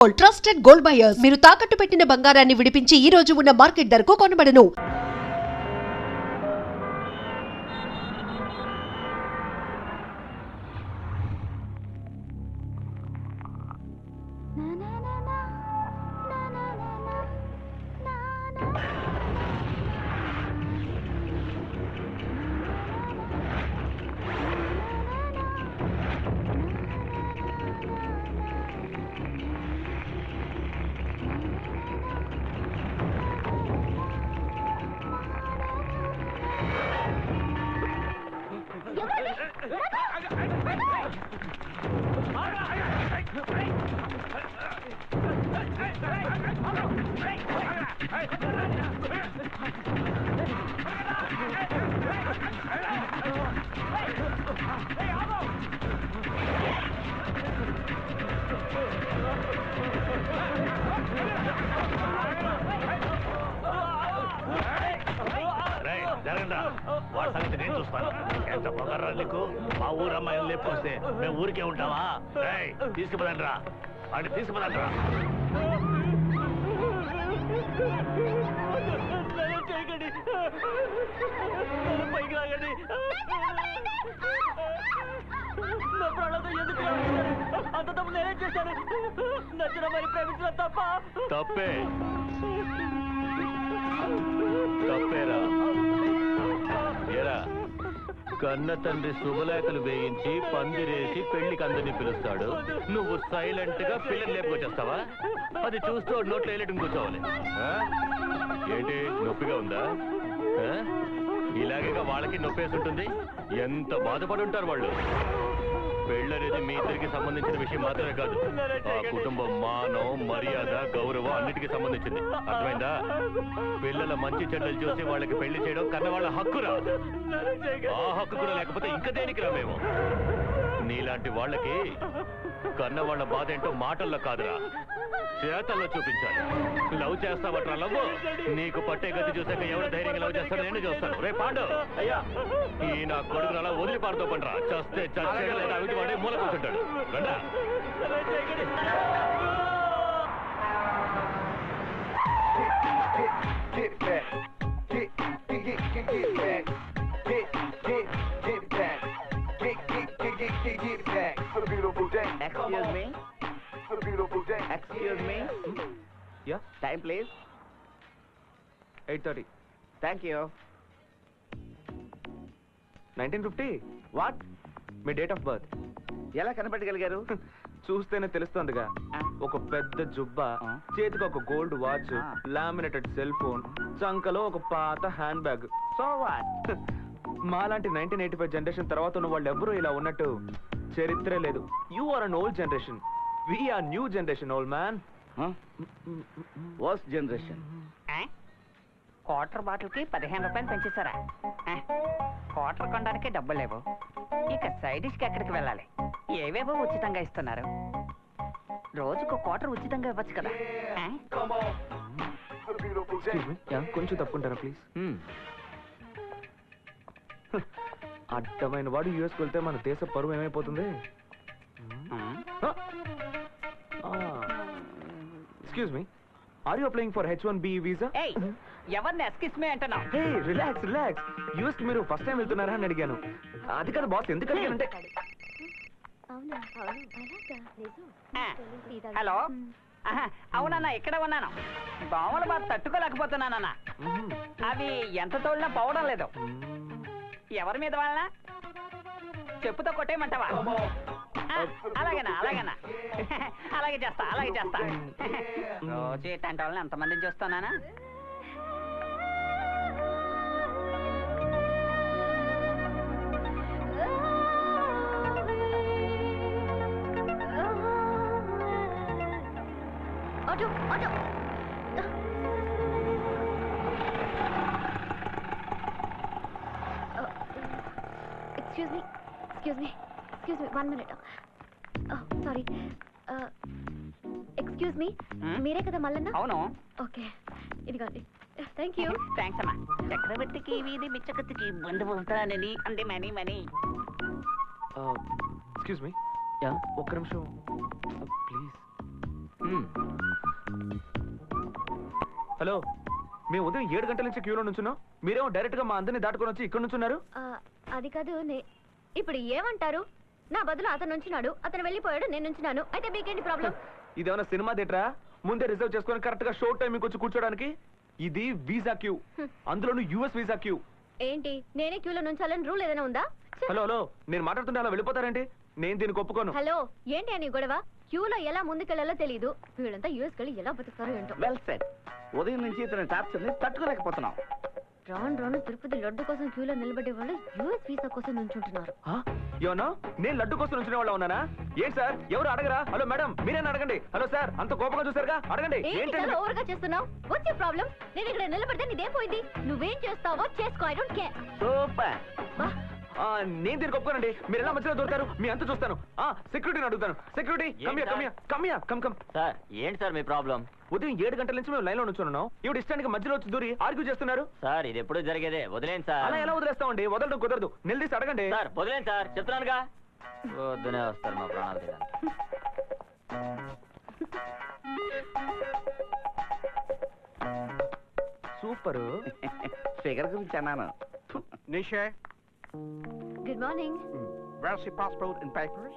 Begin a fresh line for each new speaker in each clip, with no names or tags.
Trusted gold buyers మీరు తాకట్టు పెట్టిన బంగారాన్ని విడిపించి ఈ రోజు ఉన్న మార్కెట్ ధరకు కొనబడను.
వాడి సంగతి నేను చూస్తాను. ఎంత పొగర్రా నీకు? మా ఊరు అమ్మాయిని లేపుకొస్తే మేము ఊరికే ఉంటావా? తీసుకుపోదండి రా, వాడిని తీసుకుపోదండి రా. పైకి రాగండి. అంత తప్పు నేనే చేశాను. నచ్చిన మరి ప్రేమించిన తప్పే తప్పేరా. ఏరా, కన్న తండ్రి శుభలేఖలు వేయించి పందిరేసి పెళ్లికి అందరినీ పిలుస్తాడు, నువ్వు సైలెంట్ గా పిల్లలు లేపుకొచ్చేస్తావా? అది చూస్తూ నోట్లో వేయలేటం కూర్చోవాలి. ఏంటి, నొప్పిగా ఉందా? ఇలాగేగా వాళ్ళకి నొప్పేసి ఉంటుంది. ఎంత బాధపడి ఉంటారు వాళ్ళు. పెళ్ళనేది మీ ఇద్దరికి సంబంధించిన విషయం మాత్రమే కాదు, ఆ కుటుంబం మానం, మర్యాద, గౌరవం అన్నిటికీ సంబంధించింది. అర్థమైందా? పిల్లల మంచి చెడ్డలు చూసి వాళ్ళకి పెళ్లి చేయడం కన్న వాళ్ళ హక్కురా. ఆ హక్కు కూడా లేకపోతే ఇంకా దేనికి రా మేము? నీలాంటి వాళ్ళకి కన్న వాళ్ళ బాధ ఏంటో మాటల్లో కాదురా, చేతల్లో చూపించాలి. లవ్ చేస్తావట్రా లవ్? నీకు పట్టే గతి చూసాక ఎవరు ధైర్యంగా లవ్ చేస్తాడో నేను చూస్తాను. రే పాండు, అయ్యా, ఈ నా కొడుకును అలా వదిలి పాడుతూ పండ్రా. చస్తే చచ్చే లేదా అవిటి వాడే మూల కూర్చుంటాడు. రండా.
Excuse me. Yeah. Time, please.
8:30.
Thank you.
1950.
What?
మీ డేట్ ఆఫ్ బర్త్
ఎలా కనపడగలిగారు?
చూస్తేనే తెలుస్తుందిగా. ఒక పెద్ద జుబ్బా, చేతికి ఒక gold watch, laminated cell phone, చంకలో ఒక పాత హ్యాండ్ బ్యాగ్.
So what?
మాలాంటి 1985 జనరేషన్ తర్వాత ఉన్న వాళ్ళు ఎవరూ ఇలా ఉన్నట్టు చరిత్రే లేదు. You are an old generation. We are new generation, old man.
Worst generation.
Quarter బాటిల్కి 15 రూపాయలు పెంచేశారా? క్వార్టర్ కొనడానికి డబ్బులు లేవు, ఇక సైడ్ డిష్కి ఎక్కడికి వెళ్ళాలి? ఏవేవో ఉచితంగా ఇస్తున్నారు. రోజుకు క్వార్టర్ ఉచితంగా ఇవ్వచ్చు కదా.
కొంచెం తప్పుకుంటారా ప్లీజ్? అడ్డమైన వాడు యుఎస్కి వెళ్తే మన దేశ పరువు ఏమైపోతుంది? Excuse me, are you applying for H1B visa?
ఎవరిని ఎక్స్క్యూజ్ మీ అంటున్నావు?
Hey, relax relax. యూఎస్ కి మీరు ఫస్ట్ టైం వెళ్తున్నారా అని అడిగాను. అది కాదు బాస్, ఎందుకు అడిగానంటే.
హలో, అవునన్నా, ఇక్కడ ఉన్నాను. దోమల బాధ తట్టుకోలేకపోతున్నానన్నా. అవి ఎంత తోడినా పోవడం లేదు. ఎవరి మీద వాళ్ళ చెప్పుతో కొట్టేయమంటావా? అలాగేనా అలాగేనా అలాగే చేస్తా రోజు ఇట్లాంటి వాళ్ళని ఎంతమందిని చూస్తున్నానా?
Excuse me, 1 minute. Oh, sorry. Excuse me, మీరే కదా మల్లన్న?
అవును.
ఓకే, ఇదిగోండి. Thank you.
థ్యాంక్స్ అమ్మా. చక్రవర్తికి వీధి బిచ్చకత్తికి బంధు అవుతానని అంటే మనీ.
ఎక్స్క్యూజ్ మీ, ఒక్క నిమిషం ప్లీజ్. హలో, మేము ఉదయం 7 గంటల నుంచి క్యూలో నుంచున్నాం. మీరేమో డైరెక్ట్ గా మా అందరిని దాటుకొని వచ్చి ఇక్కడ నుంచున్నారు.
అది కాదు ఇప్పుడు ఏమంటారు? నా బదులు అతను ఉంచున్నాడు, అతను వెళ్ళిపోయాడు, నేను ఉంచున్నాను. అయితే మీకేంటి ప్రాబ్లం?
ఇదేమన్నా సినిమా థియేటరా? ముందే రిజర్వ్ చేసుకొని కరెక్ట్ గా షో టైంకి వచ్చి కూర్చోడానికి? ఇది వీసా క్యూ, అందులోనూ యూఎస్ వీసా క్యూ.
ఏంటి నేనే క్యూలో నుంచాలని రూల్ ఏదైనా ఉందా?
హలో హలో, నేను మాట్లాడుతుంటే అలా వెళ్ళిపోతారేంటి? నేను దీనికి ఒప్పుకోను.
హలో, ఏంటి అని గొడవ? క్యూలో ఎలా ముందుకెళ్లాలో తెలియదు. వీళ్ళంతా యూఎస్ కెళ్ళి ఎలా బతుకుతారో ఏంటో.
Well set. ఉదయం నుంచి ఇతని టార్చర్ ని తట్టుకోలేకపోతున్నాం.
రాను తిరుపతి లడ్డు కోసం క్యూలో నిలబడే వాళ్ళు యూఎస్ వీసా కోసం నుంచుంటున్నారు.
ఏమన్నా నేను లడ్డు కోసం నుంచునే వాళ్ళ ఉన్నానా? ఏంటి సార్, ఎవరు అడగరా? హలో మేడం, మీరేనా అడగండి. హలో సార్, అంత కోపంగా చూసారుగా, అడగండి.
ఏంటి ఓవర్గా చేస్తున్నావు? వచ్చే ప్రాబ్లం? నేను ఇక్కడ నిలబడితే నీదేం పోయింది? నువ్వేం చేస్తావో చేసుకో, ఐ డోంట్ కేర్.
సూపర్.
నేను దీనికి ఒప్పుకోనండి. మీరు ఎలా మధ్యలో దొరుకుతారు? మీ అంత చూస్తాను. సెక్యూరిటీని అడుగుతాను. Security, come.
సార్ ఏంటి సార్ మీ ప్రాబ్లం?
ఉదయం 7 గంటల నుంచి మేము లైన్ లో నుంచున్నాం. ఇప్పుడు ఇష్టానికి మధ్యలో వచ్చి దూరి ఆర్గ్యూ చేస్తున్నారు.
సార్ ఇది ఎప్పుడు జరిగేదే, వదిలేండి సార్.
అలా ఎలా వదిలేస్తామండి? వదలడం కుదరదు. నిలదీసి అడగండి.
సార్ వదిలేండి సార్, చెప్తున్నానుగా. వద్దునే వస్తారు మా ప్రాణాలు తీయడానికి.
సూపర్.
ఫిగర్ గురించి అన్నాను.
Nisha,
good morning.
where's your passport and papers?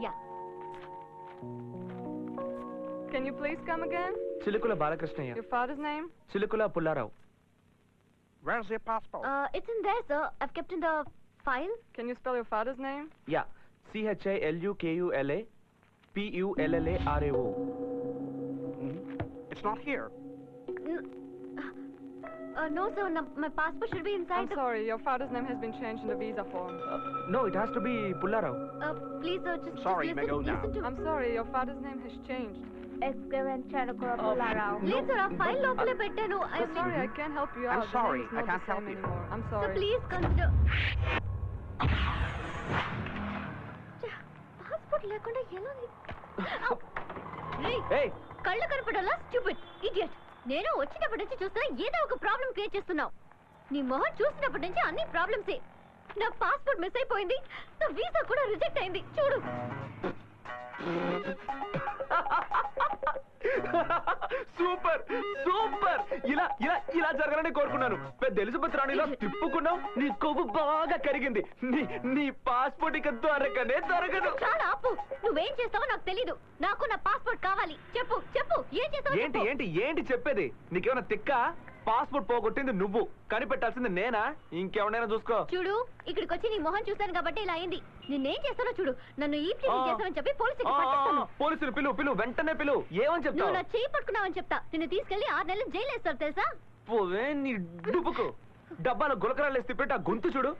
Yeah.
Can you please come again?
Chilukula Balakrishnayya.
Your father's name?
Chilukula Pullarao.
Where's your passport?
It's in there, sir. I've kept in the file.
Can you spell your father's name?
Yeah, CHILUKULAPULLARAO.
It's not here.
No, sir. My passport should be inside
I'm sorry, your father's name has been changed in the visa form.
No, it has to be Pullarao.
Please, sir, just
Sorry,
listen,
may go now.
listen to me.
I'm sorry, your father's name has changed.
Please, sir, ఆ file లోపలే పెట్టాను.
I'm sorry, I can't help you
I'm
out.
sorry,
The name is
I
not
can't
the same
help you.
anymore. I'm
Sir,
sorry.
please consider. Passport లేకుండా ఎలా?
Hey,
కళ్ళు కనపడాలా? Stupid idiot. నేను వచ్చినప్పటి నుంచి చూస్తున్నా ఏదో ఒక ప్రాబ్లం క్రియేట్ చేస్తున్నావు. నీ మొహం చూసినప్పటి నుంచి అన్ని ప్రాబ్లమ్సే. నా పాస్పోర్ట్ మిస్ అయిపోయింది, నా వీసా కూడా రిజెక్ట్ అయింది. చూడు.
Super super. ఇలా జరగాలని కోరుకున్నాను. పెద్ద ఎలిజబెత్ రాణిలా తిప్పుకున్నావు. నీ కొవ్వు బాగా కరిగింది. నీ పాస్పోర్ట్ ఇక దొరకనే దొరకదు.
చాలా ఆపు. నువ్వేం చేస్తావో నాకు తెలీదు. నాకు నా పాస్పోర్ట్ కావాలి. చెప్పు చెప్పు, ఏం చేస్తావో
ఏంటి
చెప్పు.
ఏంటి ఏంటి చెప్పేది? నీకేమైనా తిక్క? పాస్పోర్ట్ పోగొట్టింది నువ్వు, కనిపెట్టాల్సింది నేనా? ఇంకెవరైనా చూసుకో.
చూడు, ఇక్కడికి వచ్చి నీ మొహం చూస్తాను కాబట్టి ఇలా అయింది. నిన్నేం చేస్తానో చూడు. నన్ను ఈ ప్లేస్ చేస్తావని చెప్పి పోలీసుకి పట్టిస్తాను.
పోలీసులు పిలు వెంటనే పిలు. ఏమని
నువ్వు
చెప్తావు?
నా చేయి పట్టుకున్నావని చెప్తా. నిన్ను తీసుకెళ్లి 6 నెలలు జైలు వేస్తారు తెలుసా?
పోవే నీ డుబ్బుకు. డబ్బాలో గులకరాలు వేసి పెట్టి ఆ గొంతు చూడు.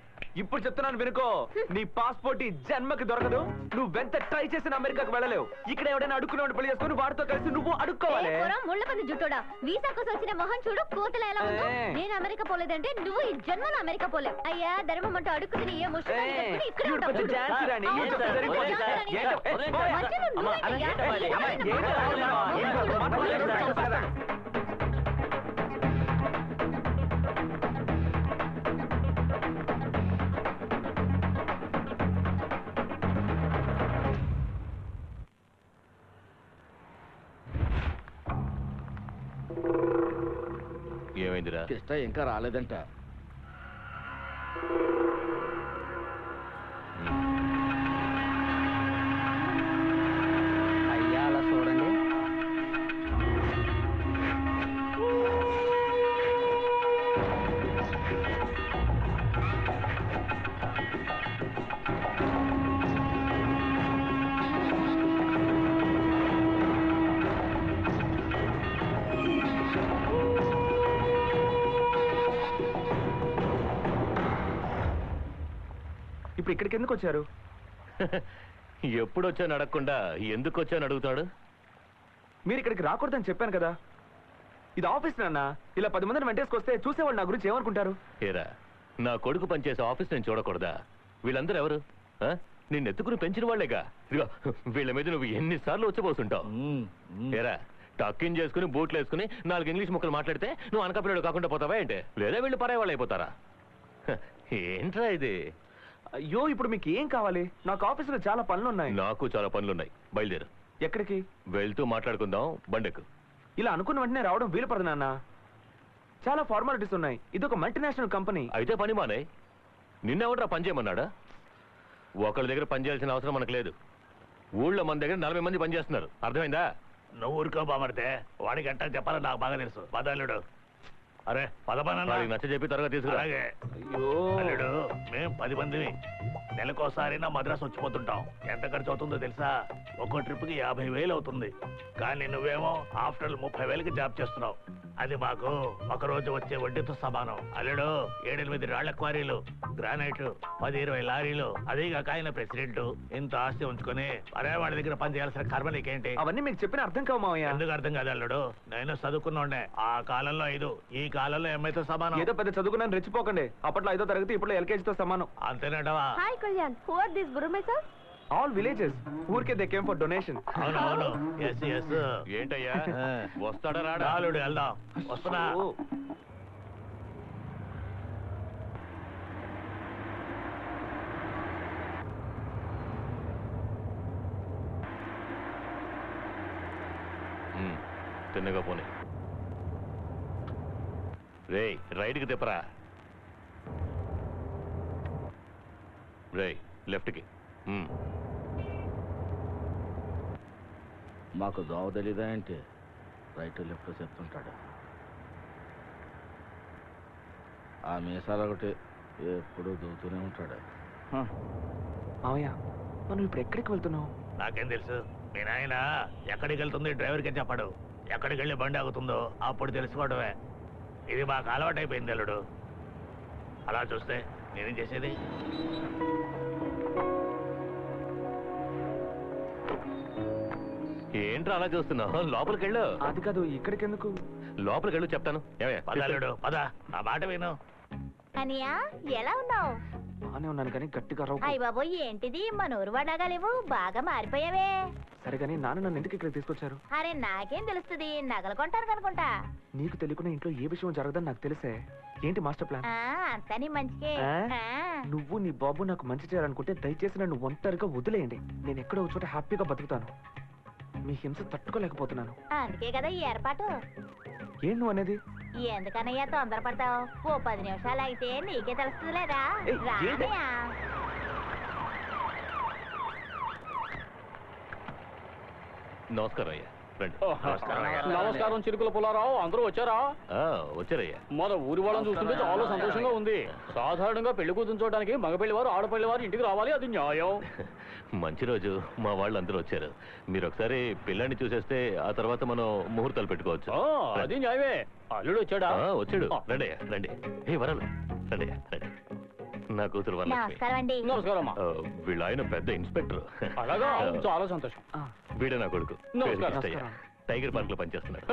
ఇప్పుడు చెప్తున్నాను వినుకో. నీ పాస్పోర్ట్ ఈ జన్మకి దొరకదు. నువ్వెంత ట్రై చేసిన అమెరికాకు వెళ్ళలేవు. ఇక్కడ ఎవడైనా అడుక్కునేవాడు పెళ్లి చేసుకుని వాడితో కలిసి నువ్వు అడుక్కోవాలి.
ముళ్ళపంది జుట్టోడా, వీసా కోసం వచ్చిన మొహం చూడు కోతలా ఎలా ఉందో.
ఏ.
నేను అమెరికా పోలేదంటే నువ్వు ఈ జన్మలో అమెరికా పోలేవు. అయ్యా ధర్మం అంటూ అడుక్కుని ఏ ముష్టి ఇక్కడ
ఈవిడ పెద్ద ఝాన్సీ రాణి. ఈవిడ చెప్తే సరిపోదు. ఏంటో? ఏ, పోయా.
ఏమైందిరా?
కృష్ణ ఇంకా రాలేదంట.
అయ్యా అలా చూడండి.
ఇప్పుడు ఇక్కడికి ఎందుకు వచ్చారు?
ఎప్పుడు వచ్చాను అడగకుండా ఎందుకు వచ్చాను అడుగుతాడు.
మీరు ఇక్కడికి రాకూడదని చెప్పాను కదా. ఇది ఆఫీస్ నాన్న. ఇలా 10 మందిని వెంటేసుకొస్తే చూసేవాళ్ళు నా గురించి ఏమనుకుంటారు?
ఏరా, నా కొడుకు పనిచేసే ఆఫీస్ నేను చూడకూడదా? వీళ్ళందరూ ఎవరు? నిన్ను ఎత్తుకుని పెంచిన వాళ్లేగా. ఇదిగో వీళ్ళ మీద నువ్వు ఎన్నిసార్లు వచ్చిపోతుంటావు. ఏరా, టక్కిన్ చేసుకుని బూట్లు వేసుకుని 4 ఇంగ్లీష్ ముక్కలు మాట్లాడితే నువ్వు అనకపిల్లడు కాకుండా పోతావా ఏంటి? లేదా వీళ్ళు పరాయి వాళ్ళు అయిపోతారా? ఏంట్రా ఇది?
అయ్యో, ఇప్పుడు మీకు ఏం కావాలి? నాకు ఆఫీసులో చాలా పనులు ఉన్నాయి.
నాకు చాలా పనులున్నాయి. బయలుదేరు.
ఎక్కడికి?
వెళ్తూ మాట్లాడుకుందాం, బండెక్కు.
ఇలా అనుకున్న వెంటనే రావడం వీలు పడదు నాన్న. చాలా ఫార్మాలిటీస్ ఉన్నాయి. ఇది ఒక మల్టీనేషనల్ కంపెనీ.
అయితే పని మానే. నిన్నెవడరా పని చేయమన్నాడా? ఒకళ్ళ దగ్గర పని చేయాల్సిన అవసరం మనకు లేదు. ఊళ్ళో మన దగ్గర 40 మంది పని చేస్తున్నారు, అర్థమైందా?
నువ్వు ఊరుకో బామర్తే, వాడికి ఎట్టా చెప్పాలో నాకు బాగా తెలుసు. పదల్లుడు, అరే పదపన
నచ్చ చెప్పి త్వరగా తీసుకురా.
అలాగే.
అయ్యో
అల్లుడు, మేము 10 మందిని నెలకోసారి నా మద్రాసు వచ్చిపోతుంటాం. ఎంత ఖర్చు అవుతుందో తెలుసా? ఒక్కో ట్రిప్కి 50,000 అవుతుంది. కానీ నువ్వేమో ఆఫ్టర్ 30,000కి జాబ్ చేస్తున్నావు. అది మాకు ఒక రోజు వచ్చే వడ్డీతో సమానం. అల్లుడు, 7-8 రాళ్ల క్వారీలు, గ్రానైట్, 10-20 లారీలు, అదేగాక ఆయన ప్రెసిడెంట్. ఇంత ఆస్తి ఉంచుకొని అరే వాడి దగ్గర పని చేయాల్సిన కర్మ నీకేంటి?
అవన్నీ మీకు చెప్పిన అర్థం కావు మావయ్య.
ఎందుకు అర్థం కాదు అల్లుడు? నేను చదువుకున్నాండే. ఆ కాలంలో 5, ఈ కాలంలో ఎంఐతో సమానం.
ఏదో పెద్ద చదువుకున్నాను రెచ్చిపోకండి. అప్పట్లో 5వ తరగతి, ఇప్పుడు LKGతో సమానం.
అంతేనటవా?
Hi Kalyan, who are this బుర్రమేసా?
All villages. ఊరికే దే కేమ్ ఫర్ డొనేషన్.
అవును అవును, ఎస్ ఎస్.
ఏంటయ్యా, వస్తాడా రాడా?
అల్లుడు వెళ్దాం, వస్తున్నా.
తిన్నగా పోనీ. రే రైట్కి తిప్పరా. రే లెఫ్ట్కి.
మాకు దోవ తెలీదా ఏంటి? రైట్ లెఫ్ట్ చెప్తుంటాడు. ఆ మీసాలు ఒకటి ఎప్పుడు దూతూనే ఉంటాడు.
మావయ్య, మనం ఇప్పుడు ఎక్కడికి వెళ్తున్నావు?
నాకేం తెలుసు? మీ నాయన ఎక్కడికి వెళ్తుంది డ్రైవర్కే చెప్పాడు. ఎక్కడికి వెళ్ళి బండి ఆగుతుందో అప్పుడు తెలుసుకోవడమే. ఇది మాకు అలవాటు అయిపోయింది అల్లుడు. అలా చూస్తే నేనేం చేసేది?
ఏంట్రా అలా చూస్తున్నావు? లోపలికి వెళ్ళు.
అది కాదు, ఇక్కడికి ఎందుకు?
లోపలికి వెళ్ళు చెప్తాను.
పద అల్లుడు, పద. నా మాట విను.
అనియా, ఎలా ఉన్నావు?
బానే ఉన్నాను కానీ గట్టిగా రావు.
అయ్య బాబోయ్, ఏంటిది మనూరు వాడాగా లేవు, బాగా మారిపోయావే.
సరే కానీ నాన్న నన్ను ఎందుకు ఇక్కడ తీసుకొచ్చారు?
అరే నాకేం తెలుస్తుంది, నగలు కొంటాను కనుకుంటా.
నీకు తెలియకుండా ఇంట్లో ఏ విషయం జరగదని నాకు తెలుసే. ఏంటి మాస్టర్ ప్లాన్?
అంతా నీ మంచికే.
ఆ? నువ్వు నీ బాబు నాకు మంచి చేయాలనుకుంటే దయచేసి నన్ను ఒంటరిగా వదిలేయండి. నేను ఎక్కడో ఒక చోట హ్యాపీగా బతుకుతాను. మీ హింస తట్టుకోలేకపోతున్నాను.
అందుకే కదా ఈ ఏర్పాటు.
ఏం నువ్వు అనేది?
ఎందుకనయ్యా తొందరపడతావు? ఓ 10 నిమిషాలు అయితే నీకే తెలుస్తుంది లేదా?
ఏయ్, ఏంటి?
రానయ్యా.
నమస్కారం అయ్యా, రండి.
నమస్కారం చిరుకుల పుల్లారావు, అందరూ వచ్చారా?
వచ్చారయ్యా.
మన ఊరి వాళ్ళని చూస్తుంటే చాలా సంతోషంగా ఉంది. సాధారణంగా పెళ్లి కూతురు చూడడానికి మగపెళ్లి వారు ఆడపల్లి వారు ఇంటికి రావాలి, అది న్యాయం.
మంచి రోజు, మా వాళ్ళు అందరూ వచ్చారు. మీరు ఒకసారి పిల్లాన్ని చూసేస్తే ఆ తర్వాత మనం ముహూర్తాలు పెట్టుకోవచ్చు.
అది న్యాయమే. అల్లుడు వచ్చాడా?
వచ్చాడు. రండి అయ్యా, రండి. ఏ వరాలు, రండి అయ్యా, రండి. నా కూతురు వరలక్ష్మి.
నమస్కారం అండి.
నమస్కారం.
వీళ్ళ ఆయన పెద్ద ఇన్స్పెక్టర్.
అలాగా, చాలా సంతోషం.
వీడే నా కొడుకు,
నమస్కారం.
కృష్ణయ్య. టైగర్ పార్క్ లో పనిచేస్తున్నాడు.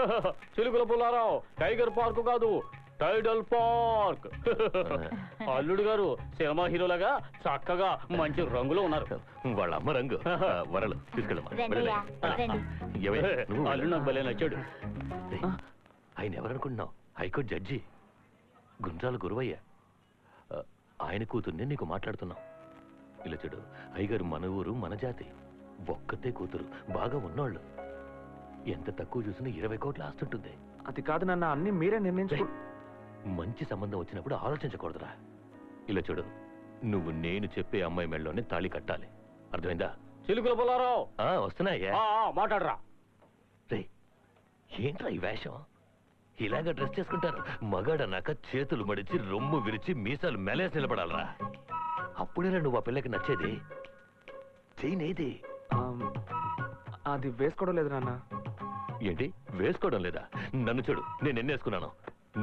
చిలుకుల పుల్లారావు, టైగర్ పార్క్ కాదు, టైడల్ పార్క్. అల్లుడు గారు సినిమా హీరోలాగా చక్కగా మంచి రంగులో ఉన్నారు.
వాళ్ళ అమ్మ రంగు. వరలు తీసుకెళ్ళమ్మా.
రండయ్యా, రండి.
అల్లుడు
నాకు భలే నచ్చాడు.
ఆయన ఎవరనుకుంటున్నావు? High court judge Gundrala Guruvayya. ఆయన కూతుర్ని నీకు మాట్లాడుతున్నావు. ఇలా చూడు, అయ్యగారు మన ఊరు మన జాతి, ఒక్కతే కూతురు, బాగా ఉన్నోళ్ళు. ఎంత తక్కువ చూసినా 20 కోట్ల ఆస్తి ఉంటుంది.
అది కాదు నాన్న, అన్ని మీరే నిర్ణయించుకో.
మంచి సంబంధం వచ్చినప్పుడు ఆలోచించకూడదురా. ఇలా చూడు, నువ్వు నేను చెప్పే అమ్మాయి మెళ్ళలోనే తాళి కట్టాలి, అర్థమైందా?
చిలుకుల పుల్లారావు
వస్తున్నాయ్యా.
మాట్లాడరా.
రే, ఏంట్రా ఈ వేషం? ఇలాగ డ్రెస్ చేసుకుంటారు? మగాడన్నాక చేతులు మడిచి రొమ్ము విరిచి మీసాలు మెలేసి నిలబడాలరా. అప్పుడేనా నువ్వు ఆ పిల్లకి నచ్చేది? చేయనేది.
అది వేసుకోవడం లేదు నాన్న.
ఏంటి వేసుకోవడం లేదా? నన్ను చూడు, నేను ఎన్నేసుకున్నాను.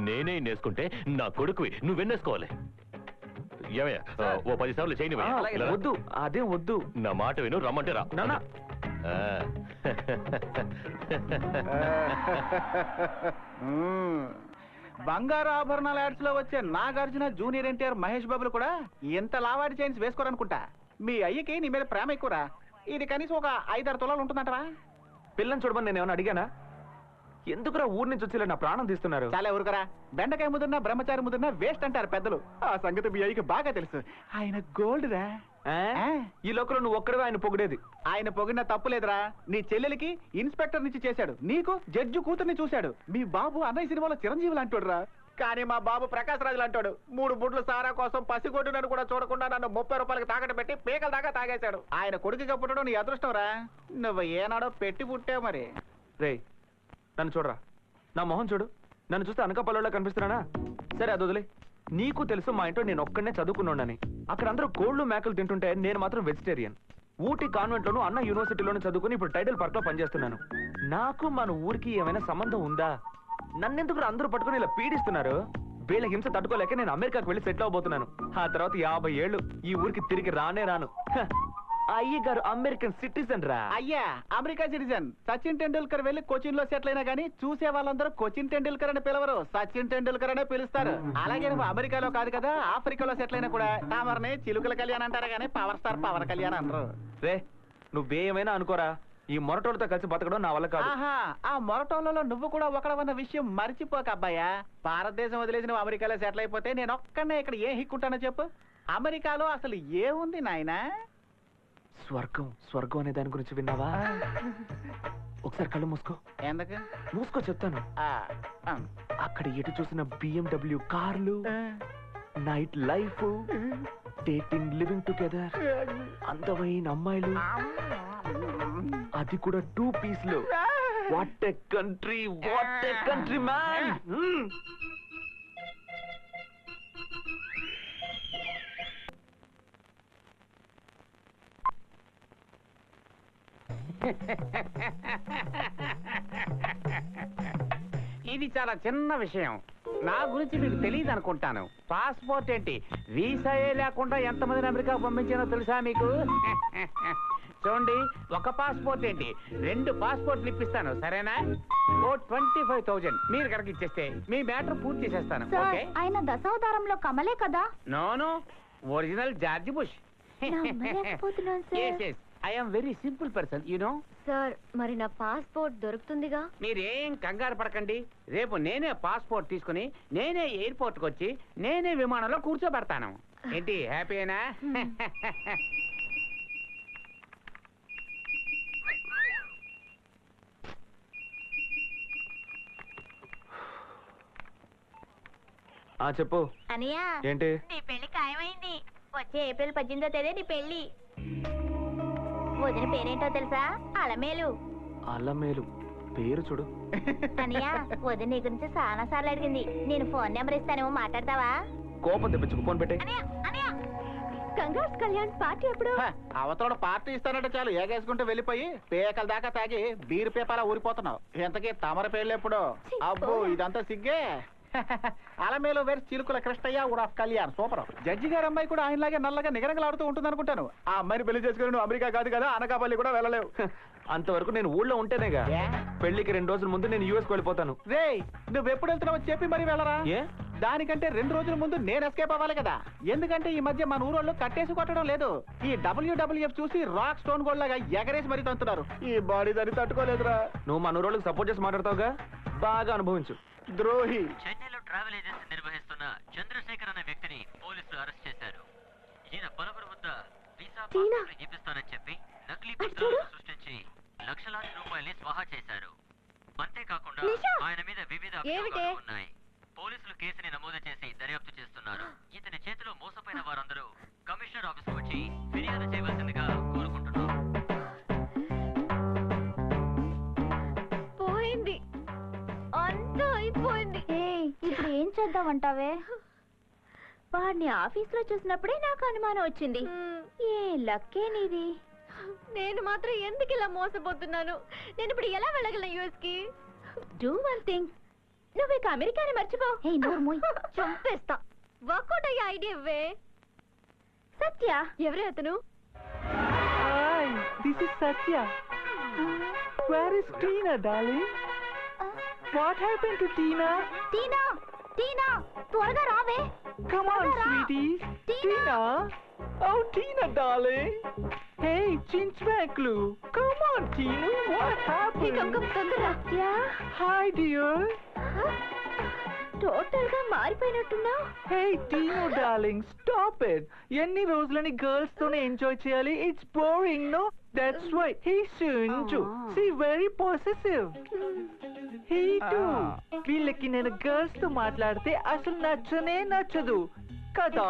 నేనే ఎన్నేసుకుంటే నా కొడుకువి నువ్వెన్నేసుకోవాలి. ఏమయ్యా, ఓ 10 సార్లు చేయని.
వద్దు, అదేం వద్దు.
నా మాట విను, రమ్మంటే రా.
నాన్న,
బంగారు ఆభరణాల యాడ్స్ లో వచ్చే నాగార్జున, జూనియర్ ఎన్టీఆర్, మహేష్ బాబులు కూడా ఎంత లావాడి చైన్స్ వేసుకోరనుకుంటా. మీ అయ్యకి నీ మీద ప్రేమ ఎక్కువరా. ఇది కనీసం ఒక 5-6 తులాలు ఉంటుందంటరా.
పిల్లని చూడమని నేను ఏమైనా అడిగానా? ఎందుకురా ఊరి నుంచి వచ్చి నా ప్రాణం తీస్తున్నారు?
చాలా ఊరుకరా. బెండకాయ ముదిరినా బ్రహ్మచారి ముదిరినా వేస్ట్ అంటారు పెద్దలు. ఆ సంగతి మీ అయ్యకి బాగా తెలుసు. ఆయన గోల్డ్ రా.
ఈ లోకంలో నువ్వు ఒక్కడే ఆయన పొగిడేది.
ఆయన పొగిడిన తప్పులేదురా. నీ చెల్లెలికి ఇన్స్పెక్టర్ నుంచి చేశాడు, నీకు జడ్జి కూతుర్ని చూశాడు. మీ బాబు అన్నయ్య సినిమాలో చిరంజీవులు అంటాడురా. కానీ మా బాబు ప్రకాశ్ రాజులు అంటాడు. 3 బుడ్లు సారా కోసం పసిగొడ్డునని కూడా చూడకుండా నన్ను 30 రూపాయలకు తాకట్టు పెట్టి పీకల దాకా తాగేశాడు. ఆయన కొడుకుగా పుట్టడం నీ అదృష్టం రా. నువ్వు ఏనాడో పెట్టి పుట్టావు మరి.
రే నన్ను చూడరా, నా మొహం చూడు. నన్ను చూస్తే అనకాపల్లిలో కనిపిస్తున్నానా? సరే అది వదిలే. నీకు తెలుసు మా ఇంట్లో నేను ఒక్కడనే చదువుకున్నానని. అక్కడ అందరూ కోళ్లు మేకలు తింటుంటే నేను మాత్రం వెజిటేరియన్. ఊటీ కాన్వెంట్ లోను అన్న యూనివర్సిటీలోను చదువుకుని ఇప్పుడు టైటిల్ పార్క్ లో పనిచేస్తున్నాను. నాకు మన ఊరికి ఏమైనా సంబంధం ఉందా? నన్నెందుకు అందరూ పట్టుకుని ఇలా పీడిస్తున్నారు? వీళ్ళ హింస తట్టుకోలేక నేను అమెరికాకు వెళ్ళి సెటిల్ అవబోతున్నాను. ఆ తర్వాత 50 ఏళ్ళు ఈ ఊరికి తిరిగి రానే రాను. అయ్య గారు అమెరికన్ సిటిజన్ రా.
అయ్యా అమెరికా సిటిజన్. సచిన్ టెండూల్కర్ వెళ్ళి కోచిన్ లో సెటిల్ అయినా గానీ చూసే వాళ్ళందరూ కోచిన్ టెండూల్కర్ అని పిలవరు, సచిన్ టెండూల్కర్ అనే పిలుస్తారు. అలాగే నువ్వు అమెరికాలో కాదు కదా, ఆఫ్రికాలో సెటిల్ అయినా కూడా తామరని చిలుకల కళ్యాణ్ అంటారా గానీ పవర్ స్టార్ పవర్ కళ్యాణ్ అనరు.
రే నువ్వేమైనా అనుకోరా, ఈ మొరటోళ్ళతో కలిసి బతకడం నా వల్ల కాదు.
ఆహా, ఆ మొరటోళ్ళలో నువ్వు కూడా ఒకడవన్న విషయం మర్చిపోక అబ్బాయా. భారతదేశం వదిలేసి నువ్వు అమెరికాలో సెటిల్ అయిపోతే నేను ఒక్కనే ఇక్కడ ఏం హిక్కుంటానో చెప్పు. అమెరికాలో అసలు ఏముంది నాయనా?
స్వర్గం. స్వర్గం అనే దాని గురించి విన్నావా? ఒకసారి కళ్ళు మూసుకో.
ఎందుకు
మూసుకో చెప్తాను. అక్కడ ఎటు చూసిన BMW కార్లు, night life, dating, living together, అందమైన అమ్మాయిలు, అది కూడా 2 పీస్లు. What a country, what a country man.
ఇది చాలా చిన్న విషయం. నా గురించి మీకు తెలియదు అనుకుంటాను. పాస్పోర్ట్ ఏంటి, వీసాయే లేకుండా ఎంతమందిని అమెరికా పంపించానో తెలుసా మీకు? చూడండి, ఒక పాస్పోర్ట్ ఏంటి 2 పాస్పోర్ట్లు ఇప్పిస్తాను, సరేనా? ఓ 25,000 మీరు కనుక ఇచ్చేస్తే మీ మ్యాటర్ పూర్తి చేసేస్తాను. ఓకే?
ఆయన దశావతారంలో కమలే కదా?
No, original George Bush. I am very simple person, you know.
Sir మరి నా పాస్పోర్ట్ దొరుకుతుందిగా?
మీరేం కంగారు పడకండి. రేపు నేనే పాస్పోర్ట్ తీసుకుని నేనే ఎయిర్పోర్ట్కి వచ్చి నేనే విమానంలో కూర్చోబెడతాను. ఏంటి, హ్యాపీనా?
చెప్పు.
అనియా,
ఏంటి?
నీ పెళ్లి ఖాయమైంది. వచ్చే ఏప్రిల్ 18వ తేదీ నీ పెళ్లి. వదిన పేరేంటో తెలుసా? అలమేలు.
అలమేలు పేరు చూడు.
అనియా, వదిన నీ గురించి చాలా సార్లు అడిగింది. నేను ఫోన్ నెంబర్ ఇస్తానేమో, మాట్లాడతావా?
కోపం తెప్పించుకు, ఫోన్ పెట్టే.
కంగ్రాట్స్ కళ్యాణ్, పార్టీ ఎప్పుడు?
అవతల పార్టీ ఇస్తానంటే చాలు ఏగేసుకుంటూ వెళ్ళిపోయి పేకల దాకా తాగి బీరు పేపాలా ఊరిపోతున్నావు. ఎంతకీ తమర పేర్లు ఎప్పుడు? అబ్బో ఇదంతా సిగ్గే. అలమేలు వేరు చిలుకుల కృష్ణయ్య ఊరాఫ్ కళ్యాణ్. సూపర్. జడ్జి గారు అమ్మాయి కూడా ఆయనలాగే నల్లగా నిగరగలాడుతూ ఉంటుంది అనుకుంటాను. ఆ అమ్మాయిని పెళ్లి చేసుకుని నువ్వు అమెరికా కాదు కదా, అనకాపల్లి కూడా వెళ్ళలేవు.
అంతవరకు నేను ఊళ్ళో ఉంటేనేగా. పెళ్లికి 2 రోజుల ముందు నేను యూఎస్ వెళ్ళిపోతాను.
రే నువ్వు ఎప్పుడు వెళ్తున్నావు చెప్పి మరి వెళ్ళరా? దానికంటే 2 రోజుల ముందు నేను ఎస్కేప్ అవ్వాలి కదా. ఎందుకంటే ఈ మధ్య మన ఊరోళ్ళు కట్టేసి కొట్టడం లేదు. ఈ WWF చూసి రాక్ స్టోన్ గోల్డ్ లాగా ఎగరేసి మరీ తంతున్నారు. ఈ బాడీ దాన్ని తట్టుకోలేదురా.
నువ్వు మన ఊరోళ్ళకి సపోర్ట్ చేసి మాట్లాడతావుగా, బాగా అనుభవించు.
ద్రోహి.
చెన్నైలో ట్రావెల్ ఏజెన్సీ నిర్వహిస్తున్న చంద్రశేఖర్ అనే వ్యక్తిని పోలీసులు అరెస్ట్ చేశారు. ఈయన పలువురు వద్ద వీసా పాస్పోర్ట్లు ఇప్పిస్తానని చెప్పి నకిలీ పత్రాలను సృష్టించి లక్షలాది రూపాయల్ని స్వాహా చేశారు. అంతేకాకుండా ఆయన మీద వివిధ అభియోగాలు ఉన్నాయి. పోలీసులు కేసుని నమోదు చేసి దర్యాప్తు చేస్తున్నారు. ఇతని చేతిలో మోసపోయిన వారందరూ కమిషనర్ ఆఫీస్కు వచ్చి ఫిర్యాదు చేయవలసిందిగా కోరుకుంటున్నారు.
పోయింది, అంతా అయిపోయింది. ఇప్పుడు ఏం చేద్దామంటావే? వాడిని ఆఫీస్లో చూసినప్పుడే నాకు అనుమానం వచ్చింది. ఏ లక్కే నీది. నేను మాత్రం ఎందుకు ఇలా మోసపోతున్నాను? నేను ఇప్పుడు ఎలా వెళ్ళగలను యూఎస్ కి? డూ వన్ థింగ్, నువ్వు ఇక అమెరికాని మర్చిపో. చంపేస్తా. వర్కౌట్ అయ్యే ఐడియా ఇవ్వే. సత్య. ఎవరే అతను?
This is Satya. Where is Tina darling? What happen to Tina?
Tina, Tina త్వరగా రావే.
Come on, sweetie. Tina. Oh, Tina, darling. Hey, Chinchmaklu. Come on, Tina. What happened?
Come, తొందరగా.
Hi, dear.
టోటల్ గా మారిపోయినట్టున్నావు.
Hey Tina darling, stop it. ఎన్ని రోజులని girls తోనే enjoy చేయాలి? It's boring, no? That's why he సింజు సీ very possessive. He too వీళ్ళకి నేను గర్ల్స్ తో మాట్లాడితే అసలు నచ్చనే నచ్చదు కదా.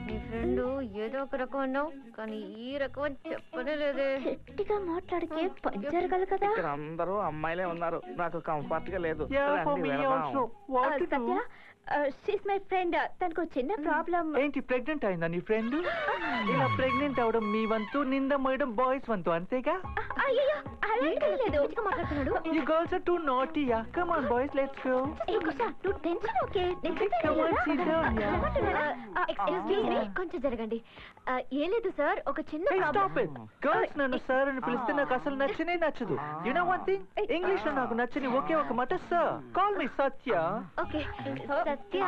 నీ ఫ్రెండ్ ఏదో ఒక రకం అన్నావు, కానీ ఈ రకం చెప్పనే లేదే. గట్టిగా మాట్లాడితే పని జరగదు కదా.
ఇక్కడ అందరూ అమ్మాయిలే ఉన్నారు, నాకు కంఫర్ట్ గా లేదు.
సత్య, షీస్ మై ఫ్రెండ్. తనకు చిన్న ప్రాబ్లం.
ఏంటి, ప్రెగ్నెంట్ అయిందా నీ ఫ్రెండ్? ఇలా ప్రెగ్నెంట్ అవడం మీ వంతు, నింద మోయడం బాయ్స్ వంతు, అంతేగా?
అయ్యో అలాంటి లేదు. మాట్లాడుతున్నాడు.
You girls are too naughty, yeah. Come on, boys, let's go.
ఏ కుషా, నువ్వు tension okay.
Come on, sit down, yeah.
Excuse me, కొంచెం జరగండి. ఏం లేదు సార్, ఒక చిన్న
Hey, stop
problem.
it. Girls నన్ను సార్ అని పిలిస్తే నాకు అసలు నచ్చనే నచ్చదు. You know one thing? English లో నాకు నచ్చని ఒకే ఒక మాట సార్. Call me సత్య.
ఓకే సత్య,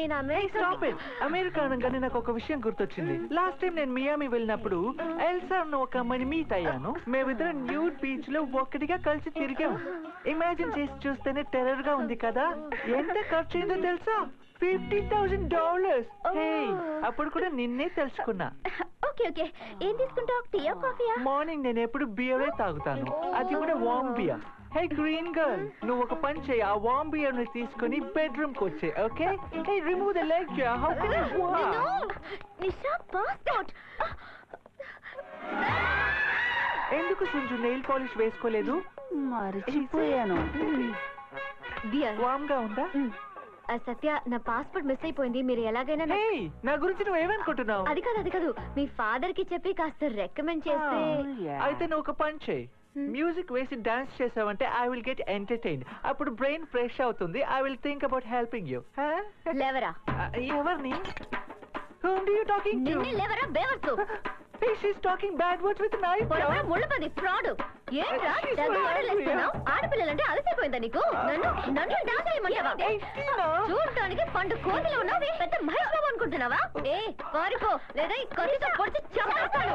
నేను
Stop it. అమెరికా అనగానే నాకు ఒక విషయం గుర్తొచ్చింది. లాస్ట్ టైం నేను మియామి వెళ్ళినప్పుడు ఎల్సా అన్న ఒక అమ్మాయిని మీట్ అయ్యాను. మేమిద్దరం న్యూడ్ బీచ్ లో ఒక్కటిగా కలిసి తిరిగాం. ఇమాజిన్ చేసి చూస్తేనే టెర్రర్ గా ఉంది కదా. ఎంత ఖర్చు అయిందో తెలుసా? $50,000. అప్పుడు కూడా నిన్నే తెలుసుకున్నా.
ఓకే ఓకే, ఏం తీసుకుంటావు? టీయా కాఫీయా?
మార్నింగ్ నేను ఎప్పుడు బియరే తాగుతాను, అది కూడా వామ్ బియర్. హే గ్రీన్ గర్ల్, నువ్వు ఒక పని చేయి, ఆ వామ్ బియర్ ని తీసుకుని బెడ్రూమ్ కి వచ్చే. Okay? Hey remove the leg. How can you walk?
Nisha passport.
ఎందుకు సింజు నెయిల్ పాలిష్ వేసుకోలేదు?
మర్చిపోయాను.
బియర్
వామ్ గా ఉందా?
సత్య, నా పాస్పోర్ట్ మిస్ అయిపోయింది. మీరు ఎలాగైనా
హే, నా గురించి నువ్వు ఏమనుకుంటున్నావు?
అది కాదు మీ ఫాదర్ కి చెప్పి కాస్త రికమెండ్ చేస్తే.
అయితే నువ్వు ఒక పని చేయి, మ్యూజిక్ వేసి డాన్స్ చేసావంటే ఐ విల్ గెట్ ఎంటర్టైన్డ్. అప్పుడు బ్రెయిన్ ఫ్రెష్ అవుతుంది. I will think about helping you.
లేవరా?
ఎవరిని? Whom do you talking to?
నిన్నే లేవరా బేవర్సు.
Hey, she's talking bad words with a knife.
పొరపాటు ముళ్ళపది ఫ్రాడ్. ఏంట్రా డబ్బు ఆడలేస్తున్నావు? ఆడపిల్లలంటే అలసిపోయిందా నీకు? నన్ను డాన్స్ చేయమంటావా? చూడటానికి పండు కోతిలో ఉన్నావు, పెద్ద మహేష్ బాబు అనుకుంటున్నావా? ఏ పారిపో, లేదా ఈ కత్తితో పొడిచి చంపేస్తాను.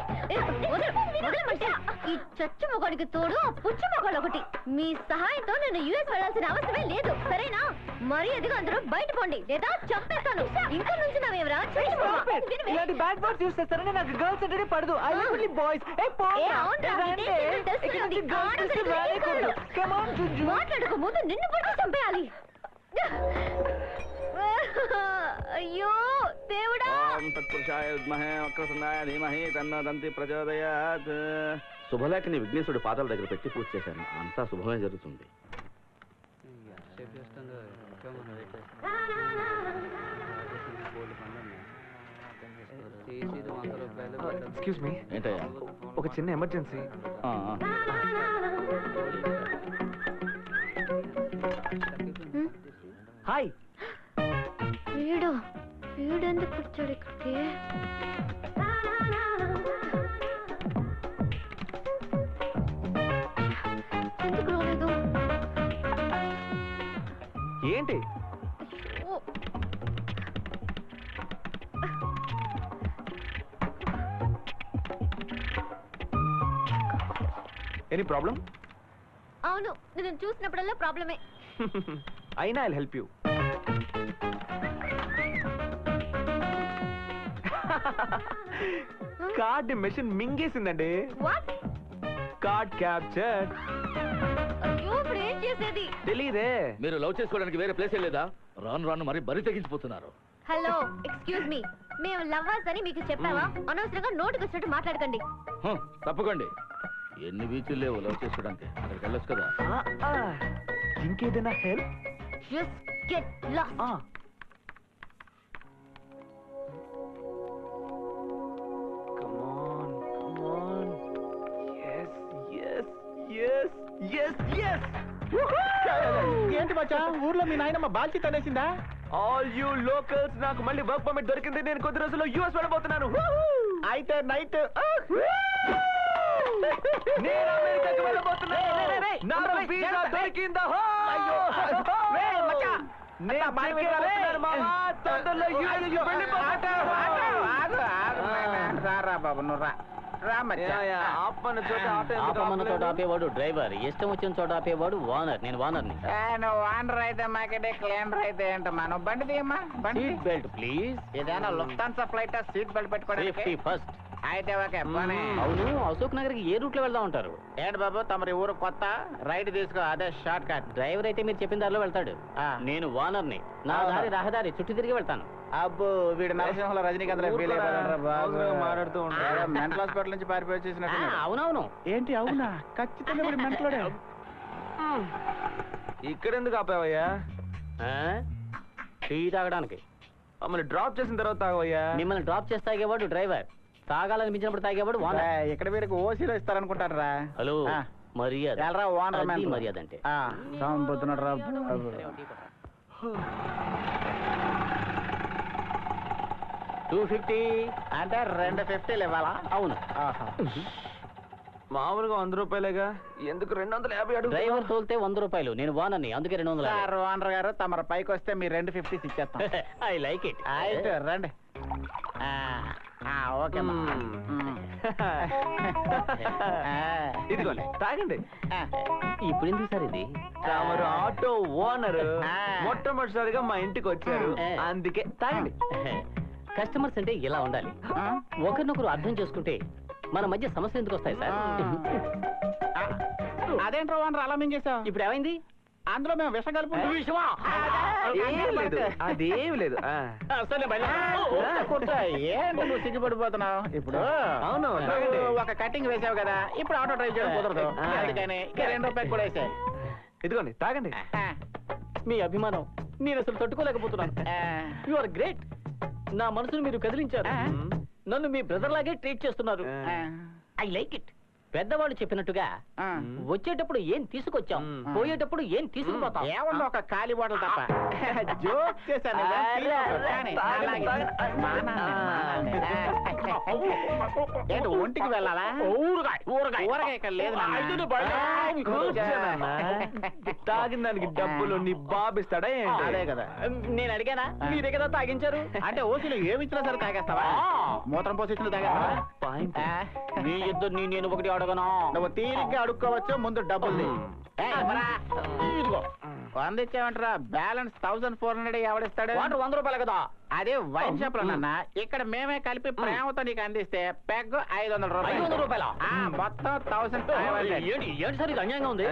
వదలమంటే ఈ చచ్చు మొగాడికి తోడు ఆ పుచ్చు మొగాడు ఒకటి. మీ సహాయంతో నేను యుఎస్ వెళ్ళాల్సిన అవసరమే లేదు, సరేనా? మరి ఎదుగు అందరూ బయట పోండి, లేదా చంపేస్తాను. ఇంకా నుంచి నావేవరా?
ఇలాంటి బ్యాడ్ వర్డ్స్ యూస్ చేస్తారని నాకు గర్ల్స్ అంటే పడదు. I live with boys. ఏ
మాట్లాడక ముందు నిన్ను కూడా చంపేయాలి. అయ్యో దేవుడా!
తత్పురుషాయ విద్మహే వక్రతుండాయ ధీమహి తన్నో దంతి ప్రచోదయాత్. శుభలేఖని విఘ్నేశ్వరుడి పాదాల దగ్గర పెట్టి పూజ చేశాను. అంతా శుభమే జరుగుతుంది.
Excuse me.
ఏంటయ్యా?
ఒక చిన్న ఎమర్జెన్సీ. హాయ్.
వీడెందుకు వచ్చాడు ఇక్కడికి? ఎందుకు రాలేదు?
ఏంటి? Any problem?
అవును, నేను చూసినప్పుడల్లా ప్రాబ్లమే.
అయినా I'll help you. Card machine మింగేసిందండి.
వాట్?
Card capture.
అయ్యో, ఇప్పుడు ఏం చేసేది?
తెలీదే.
మీరు లవ్ చేసుకోవడానికి వేరే ప్లేస్ లేదా? రాను రాను మరి బరి తెగించిపోతున్నారు.
హలో, ఎక్స్క్యూజ్ మీ, మేము లవర్స్ అని మీకు చెప్పావా? అనవసరంగా నోటికి వచ్చినట్టు మాట్లాడకండి.
తప్పకండి. ఎన్ని బీచ్లు లేవు లవ్ చేసుకోవడానికి, అక్కడికి వెళ్ళొచ్చు కదా.
ఇంకేదైనా హెల్ప్?
Just get lost.
ఏంటి మచ్చా, ఊర్లో మీ నాయనమ్మ బాల్చి తనేసిందా? ఆల్ యూ లోకల్స్, నాకు మళ్ళీ వర్క్ పర్మిట్ దొరికింది. నేను కొద్ది రోజుల్లో యూఎస్ వెళ్ళబోతున్నాను. అయితే నైట్ నేను అమెరికాకి వెళ్ళబోతున్నాను. నాకు వీసా దొరికిందా?
రారా బాబు, నువ్వు రా.
ఆపమన్న చోట ఆటో ఎందుకు
ఆపమన్న చోట
ఆపలేదు?
ఆపేవాడు డ్రైవర్, ఇష్టం వచ్చిన చోట ఆపేవాడు ఓనర్. నేను ఓనర్ని.
నువ్వు వానర్ అయితే మాకేటే క్లీనర్ అయితే ఏంటమ్మా నువ్వు బండి తీయమ్మా బండి
సీట్ బెల్ట్ ప్లీజ్.
ఏదైనా లుఫ్తాన్సా ఫ్లైట్ సీట్ బెల్ట్ పెట్టుకోవడానికి
సేఫ్టీ ఫస్ట్.
అయితే ఓకే పోనీ.
అవును, అశోక్ నగర్కి ఏ రూట్ లో వెళ్దాం ఉంటారు?
ఏంటి బాబు తమరి ఊరు కొత్త రైట్ తీసుకో అదే షార్ట్ కట్.
డ్రైవర్ అయితే మీరు చెప్పిన దారిలో వెళ్తాడు.
ఆ.
నేను ఓనర్ని. నా
అవునా?
దారి రహదారి చుట్టూ తిరిగి వెళ్తాను.
అబ్బో వీడు నరసింహంలో రజనీకాంత్ ఫీల్
అవసరంగా మాట్లాడుతూ ఉంటాడు.
మెంటల్ హాస్పిటల్ నుంచి పారిపోయి వచ్చేసినట్టు
అవునవును.
ఏంటి అవునా ఖచ్చితంగా వీడు మెంటలోడే.
ఇక్కడ ఎందుకు ఆపావయ్యా?
టీ తాగడానికి.
మమ్మల్ని డ్రాప్ చేసిన తర్వాత తాగవయ్యా?
మిమ్మల్ని డ్రాప్ చేసి తాగేవాడు డ్రైవర్, తాగాలనిపించినప్పుడు తాగేవాడు ఓనర్.
ఇక్కడ వీడికి ఓసీలో ఇస్తారనుకుంటారు రా.
హలో,
ఆ.
మర్యాద.
ఎల్రా ఓనర్
అది
మెంటల్.
మర్యాద అంటే.
సంబుతున్నాడు రా.
250.
అంటే 250 ఇవ్వాలా?
అవును.
మామూలుగా 100 రూపాయలేగా, ఎందుకు 250 అడుగు?
డ్రైవర్ తోలితే 100 రూపాయలు, నేను ఓనర్ని, అందుకే 200.
సార్ ఓనర్ గారు తమరు పైకి వస్తే మీ 250 ఇచ్చేస్తాం.
I like it.
అయితే రండి. ఓకే
ఇదిగోండి తాగండి.
ఇప్పుడు ఎందుకు సార్ ఇది?
తమరు ఆటో ఓనర్
ఆ.
మొట్టమొదటిసారిగా మా ఇంటికి వచ్చారు, అందుకే తాగండి.
కస్టమర్స్ అంటే ఇలా ఉండాలి, ఒకరినొకరు అర్థం చేసుకుంటే మన మధ్య సమస్యలు ఎందుకు వస్తాయి సార్?
అదేంట్రా ఓనర్ అలా మింగేశావు?
ఇప్పుడు ఏమైంది?
అందులో మేము విషం కలుపు
విషమా?
ఏం లేదు, అదేమి లేదు.
ఏంటి నువ్వు సిగ్గుపడిపోతున్నావు ఇప్పుడు?
అవును,
నువ్వు ఒక కటింగ్ వేసావు కదా, ఇప్పుడు ఆటో డ్రైవ్ చేయడం కుదరదు. అందుకని ఇక 2 రూపాయలు కూడా వేసాయి.
ఇదిగోండి తాగండి.
మీ అభిమానం నేను అసలు తట్టుకోలేకపోతున్నాను. You are great. నా మనసును మీరు కదిలించారు. నన్ను మీ బ్రదర్ లాగే ట్రీట్ చేస్తున్నారు. I like it. పెద్దవాళ్ళు చెప్పినట్టుగా వచ్చేటప్పుడు ఏం తీసుకొచ్చాం, పోయేటప్పుడు ఏం తీసుకుపోతాం.
ఏమన్నా ఒక ఖాళీ బాటలు తప్ప జోక్ చేశాను. ఏంటి ఒంటికి వెళ్ళాలా? ఊరగాయ ఇక్కడ లేదు
తాగిన దానికి డబ్బులు నీ బాబు ఇస్తాడా ఏంటి?
అదే కదా
నేను అడిగానా? మీరే కదా తాగించారు.
అంటే ఓసీలో ఏమి ఇచ్చినా సరే తాగేస్తావా? మూత్రం పోసి ఇచ్చిన తాగేస్తావా?
మీ ఇద్దరిని నేను ఒకటి అడగనా?
నువ్వు తీరిగ్గా అడుక్కోవచ్చు, ముందు డబ్బులు
ఇదిగో
100 ఇచ్చావంటరా, బ్యాలెన్స్ 1400 ఎవడిస్తాడు?
వాటర్ 100 రూపాయలు కదా.
అదే వైన్ షాప్ లో నాన్న, ఇక్కడ మేమే కలిపి ప్రేమతో నీకు అందిస్తే పెగ్ 500 రూపాయలు.
500 రూపాయలా?
మొత్తం 1500.
ఏంటి ఏంటి సార్ ఇది అన్యాయంగా ఉంది?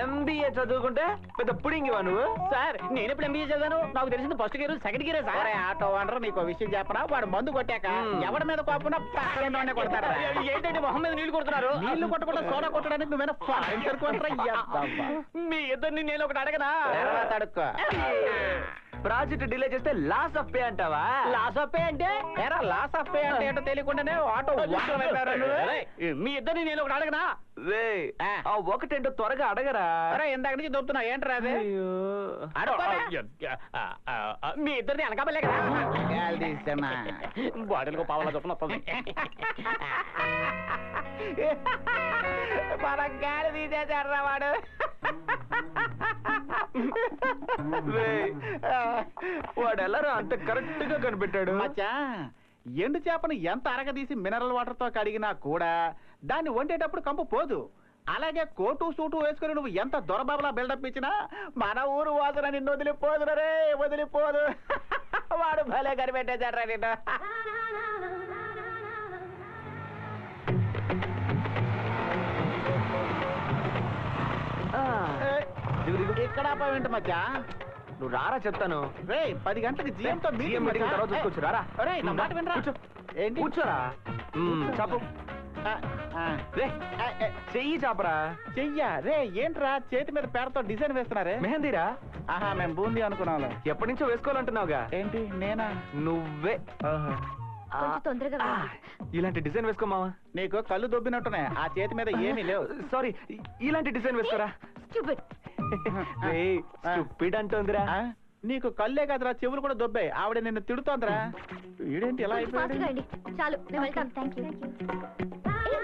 MBA చదువుకుంటే పెద్ద పుడింగివా నువ్వు?
సార్ నేను ఎప్పుడు ఎంబీఏ చదివాను? నాకు తెలిసింది ఫస్ట్ గేర్ సెకండ్ గేరే సార్.
ఆటో ఓనర్ నీకు విషయం చెప్పరా, వాడు మందు కొట్టాక ఎవరి మీద కోపం పక్కన కొడతాడు.
ఏంటంటే మొహం మీద నీళ్లు కొడుతున్నారు?
నీళ్లు కొట్టకుండా సోడా కొట్టడానికి నువ్వేనా ఫారెన్ సరుకుంటారా?
మీ ఇద్దరిని నేను ఒకటి అడగనా?
తర్వాత అడుక్కో.
ప్రాజెక్ట్ డిలే చేస్తే లాస్ ఆఫ్ పే అంటావా?
లాస్ ఆఫ్ పే అంటే
ఎరా లాస్ ఆఫ్ పే అంటే ఏంటో తెలియకుండానే ఆటో ఓనర్ అయిపోయారా నువ్వు?
మీ ఇద్దరిని నేను ఒకటి అడగనా?
రే ఆ ఒకటేంటో త్వరగా అడగరా.
అరే ఇందాక నుంచి దొరుకుతున్నా ఏంట్రా అది?
మీ ఇద్దరిని అనకాపలే కదా. బాటిల్కు పావలా చొప్పున వస్తుంది.
మన గాలి తీసేసారా వాడు?
వాడు ఎలా అంత కరెక్ట్ గా కనిపెట్టాడు?
మచ్చా ఎండు చేపను ఎంత అరగదీసి మినరల్ వాటర్ తో కడిగినా కూడా దాన్ని వండేటప్పుడు కంపు పోదు. అలాగే కోటు సూటు వేసుకుని నువ్వు ఎంత దొరబాబులా బిల్డప్ ఇచ్చినా మన ఊరు వాసన నిన్ను వదిలిపోదు రే, వదిలిపోదు. వాడు భలే కనిపెట్టేశాడ్రా నిన్ను. ఇక్కడ ఆపేంటి మచ్చా?
నువ్వు రారా చెప్తాను.
రే 10 గంటలకు జీఎంతో
జీఎం మీటింగ్ తర్వాత చూసుకోవచ్చు. రారా.
రే నా మాట వినరా? ఏంటి
కూర్చోరా. చెప్పు. చెయ్యి చాపరా.
చెయ్యా రే ఏంట్రా చేతి మీద పేరుతో డిజైన్ వేస్తున్నారే?
మెహందీరా.
ఆహా మేము బూందీ అనుకున్నాం.
ఎప్పటి నుంచో వేసుకోవాలంటున్నావుగా.
ఏంటి నేనా?
నువ్వే.
కొంచెం తొందరగా వెళ్ళండి.
ఇలాంటి డిజైన్ వేసుకోమావా.
నీకు కళ్ళు దొబ్బినట్టునే, ఆ చేతి మీద ఏమీ లేవు.
సారీ, ఇలాంటి డిజైన్ వేసుకోరా.
Stupid.
స్టూపిడ్ అంటోందిరా.
నీకు కళ్ళే కదరా, చెవులు కూడా దొబ్బాయి. ఆవిడ నిన్ను తిడుతోందిరా. వీడేంటి ఇలా
కొంచెం fast గా
అయిపోయాడు?
రండి. చాలు నేను వెళ్తాను. Thank you.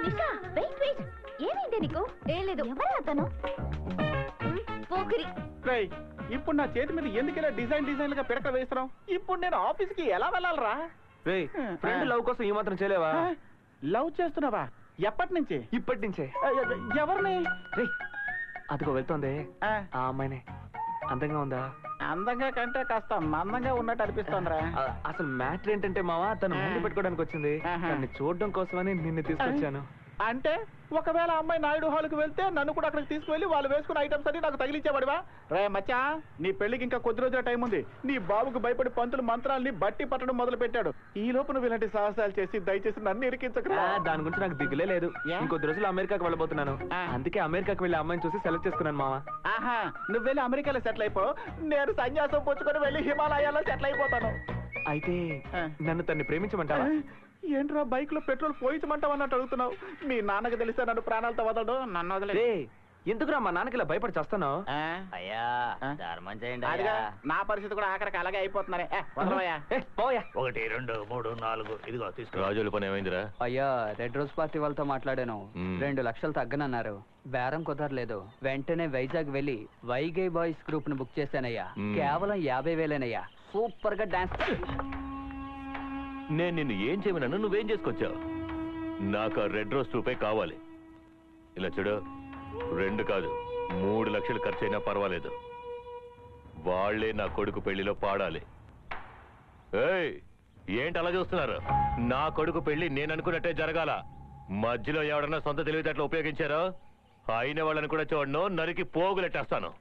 Nisha wait wait, ఏమైంది నీకు? ఏం లేదు. ఎవరు అతను? పోకిరి.
రేయ్, ఇప్పుడు నా చేతి మీద ఎందుకు ఇలా డిజైన్ గా పిడక వేస్తున్నావు? ఇప్పుడు నేను ఆఫీస్కి ఎలా వెళ్ళాలరా?
రేయ్ ఫ్రెండ్ లవ్ కోసం ఈ మాత్రం చేయలేవా?
లవ్ చేస్తున్నావా? ఎప్పటి నుంచి?
ఇప్పటి నుంచే.
ఎవరిని?
రేయ్ అదిగో వెళ్తోంది ఆ అమ్మాయినే. అందంగా ఉందా?
అందంగా కంటే కాస్త మందంగా ఉన్నట్టు అనిపిస్తోందిరా.
అసలు మ్యాటర్ ఏంటంటే మావా, తను ముందు పెట్టుకోవడానికి వచ్చింది. తన్ని చూడడం కోసమని నిన్ను తీసుకొచ్చాను.
అంటే ఒకవేళ అమ్మాయి నాయుడు హాల్కి వెళ్తే నన్ను కూడా అక్కడికి తీసుకువెళ్ళి వాళ్ళు వేసుకున్న ఐటమ్స్ అన్ని నాకు తగిలించేవాడివా? రే మచ్చా, నీ పెళ్లికి ఇంకా కొద్ది రోజుల టైం ఉంది. నీ బాబుకు భయపడి పంతులు మంత్రాల్ని బట్టి పట్టడం మొదలు పెట్టాడు. ఈ లోపు నువ్వు ఇలాంటి సాహసాలు చేసి దయచేసి నన్ను ఇరికించకరా.
దాని గురించి నాకు దిగులే లేదు. ఇంకొద్ది రోజులు అమెరికాకి వెళ్ళబోతున్నాను. అందుకే అమెరికాకి వెళ్ళి అమ్మాయిని చూసి సెలెక్ట్ చేసుకున్నాను మావా.
ఆహా, నువ్వు వెళ్ళి అమెరికాలో సెటిల్ అయిపో, నేను సన్యాసం పుచ్చుకొని వెళ్ళి హిమాలయాల్లో సెటిల్ అయిపోతాను.
అయితే నన్ను తన్ని ప్రేమించమంటావా?
ఏంట్రా బైక్ లో పెట్రోల్ పోయించమంటావు అన్నట్టు అడుగుతున్నావు? మీ నాన్నకి తెలిస్తే నన్ను ప్రాణాలతో వదలడు. నన్ను వదిలే.
ఎందుకురా మా నాన్నకి ఇలా భయపడి చేస్తాను?
అయ్యా ధర్మం చేయండి
అదిగా నా పరిస్థితి కూడా ఆఖరికి అలాగే అయిపోతున్నారే. వదలవయ్యా.
పోయా.
1 2 3 4 ఇదిగో తీసుకో.
రాజుల పని ఏమైందిరా?
అయ్యా రెడ్ రోజ్ పార్టీ వాళ్ళతో మాట్లాడాను. 2 లక్షలు తగ్గనన్నారు. బేరం కుదరలేదు. వెంటనే వైజాగ్ వెళ్ళి వైగై బాయ్స్ గ్రూప్ ను బుక్ చేశానయ్యా. కేవలం 50,000 సూపర్ గా డాన్స్.
నేను నిన్ను ఏం చేయమన్నాను, నువ్వేం చేసుకొచ్చావు? నాకు రెడ్ రోజ్ ట్రూపే కావాలి. ఇలా చూడు, 2 కాదు 3 లక్షలు ఖర్చు అయినా పర్వాలేదు. వాళ్లే నా కొడుకు పెళ్లిలో పాడాలి. ఏయ్, ఏంటి అలా చూస్తున్నారు? నా కొడుకు పెళ్లి నేను అనుకున్నట్టే జరగాల. మధ్యలో ఎవడన్నా సొంత తెలివితేటలు ఉపయోగించారో అయిన వాళ్ళని కూడా చూడను, నరికి పోగులెట్టేస్తాను.